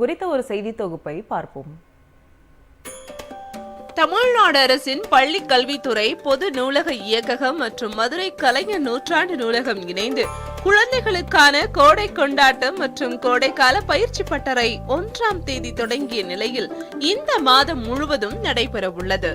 குறித்த ஒரு செய்தி தொகுப்பை பார்ப்போம். தமிழ்நாடு அரசின் பள்ளி கல்வித்துறை, பொது நூலக இயக்ககம் மற்றும் மதுரை கலைஞர் நூற்றாண்டு நூலகம் இணைந்து குழந்தைகளுக்கான கோடை கொண்டாட்டம் மற்றும் கோடைக்கால பயிற்சி பட்டறை 1ஆம் தேதி தொடங்கிய நிலையில் இந்த மாதம் முழுவதும் நடைபெற உள்ளது.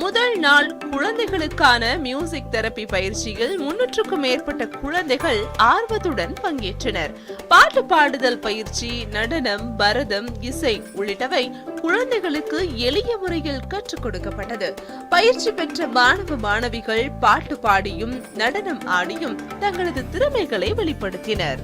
முதல் நாள் குழந்தைகளுக்கான மியூசிக் தெரப்பி பயிற்சியில் 300க்கும் மேற்பட்ட குழந்தைகள் ஆர்வத்துடன் பங்கேற்றனர். பாட்டு பாடுதல் பயிற்சி, நடனம், பரதம், இசை உள்ளிட்டவை குழந்தைகளுக்கு எளிய முறையில் கற்றுக் கொடுக்கப்பட்டது. பயிற்சி பெற்ற மாணவ மாணவிகள் பாட்டு பாடியும் நடனம் ஆடியும் தங்களது திறமைகளை வெளிப்படுத்தினர்.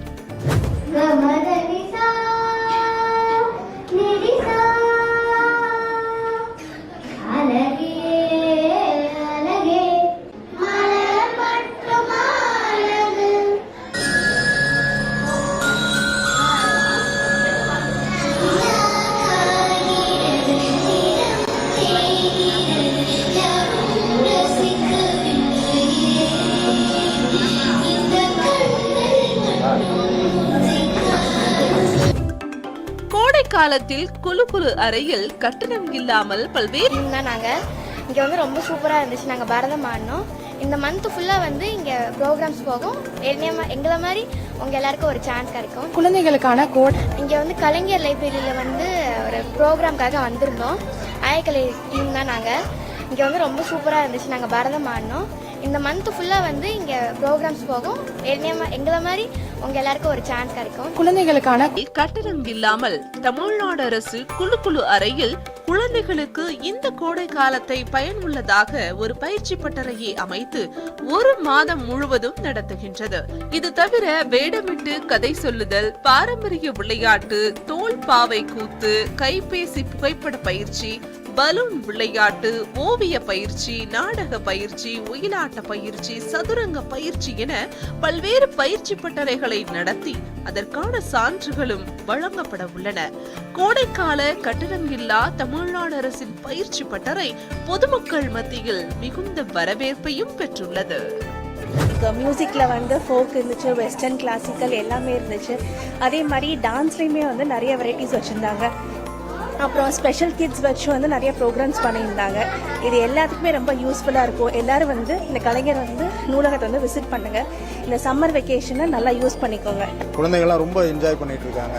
கோடை காலத்தில் குழு அறையில் கட்டணம் இல்லாமல் பல்வேறு நாங்க இங்க வந்து ரொம்ப சூப்பரா இருந்துச்சு. நாங்க பரதம் ஆடினோம். இந்த மந்த் ஃபுல்லா வந்து இங்க ப்ரோக்ராம்ஸ் போகும். எங்களை மாதிரி உங்க எல்லாருக்கும் ஒரு சான்ஸ் கிடைக்கும். குழந்தைகளுக்கான இங்க வந்து கலைஞர் லைப்ரரியில வந்து ஒரு ப்ரோக்ராம்காக வந்திருந்தோம். ஆயக்கலை டீம் தான் நாங்க. இங்க வந்து ரொம்ப சூப்பரா இருந்துச்சு. நாங்க பரதம் ஆடினோம். இந்த மந்த் ஃபுல்லா வந்து இங்க ப்ரோக்ராம்ஸ் போகும். எங்களை மாதிரி உங்க எல்லாருக்கும் ஒரு சான்ஸ் கிடைக்கும். குழந்தைகளுக்கான கட்டணம் இல்லாமல் தமிழ்நாடு அரசு குழு அறையில் குழந்தைகளுக்கு இந்த கோடை காலத்தை பயனுள்ளதாக ஒரு பயிற்சி பட்டறையை அமைத்து 1 மாதம் முழுவதும் நடத்துகின்றது. இது தவிர வேடமிட்டு கதை சொல்லுதல், பாரம்பரிய விளையாட்டு, தோல் பாவை கூத்து, கைபேசி புகைப்பட பயிற்சி, பலூன் விளையாட்டு, ஓவிய பயிற்சி, நாடக பயிற்சி, ஒயிலாட்ட பயிற்சி, சதுரங்க பயிற்சி என பல்வேறு பயிற்சி பட்டறைகளை நடத்தி அதற்கான சான்றுகளும் வழங்கப்பட உள்ளன. கோடைக்கால கட்டணம் இல்லா தமிழ்நாடு அரசின் பயிற்சி பட்டறை பொதுமக்கள் மத்தியில் மிகுந்த வரவேற்பையும் பெற்றுள்ளது. மியூசிக்கில் வந்து ஃபோக் இருந்துச்சு, வெஸ்டர்ன் கிளாசிக்கல் எல்லாமே இருந்துச்சு. அதே மாதிரி டான்ஸ்லேயுமே வந்து நிறைய வெரைட்டிஸ் வச்சுருந்தாங்க. அப்புறம் ஸ்பெஷல் கிட்ஸ் வச்சு வந்து நிறைய ப்ரோக்ராம்ஸ் பண்ணியிருந்தாங்க. இது எல்லாத்துக்குமே ரொம்ப யூஸ்ஃபுல்லாக இருக்கும். எல்லோரும் வந்து இந்த கலைஞர் வந்து நூலகத்தை வந்து விசிட் பண்ணுங்கள். இந்த சம்மர் வெக்கேஷனை நல்லா யூஸ் பண்ணிக்கோங்க. குழந்தைகள்லாம் ரொம்ப என்ஜாய் பண்ணிட்டு இருக்காங்க.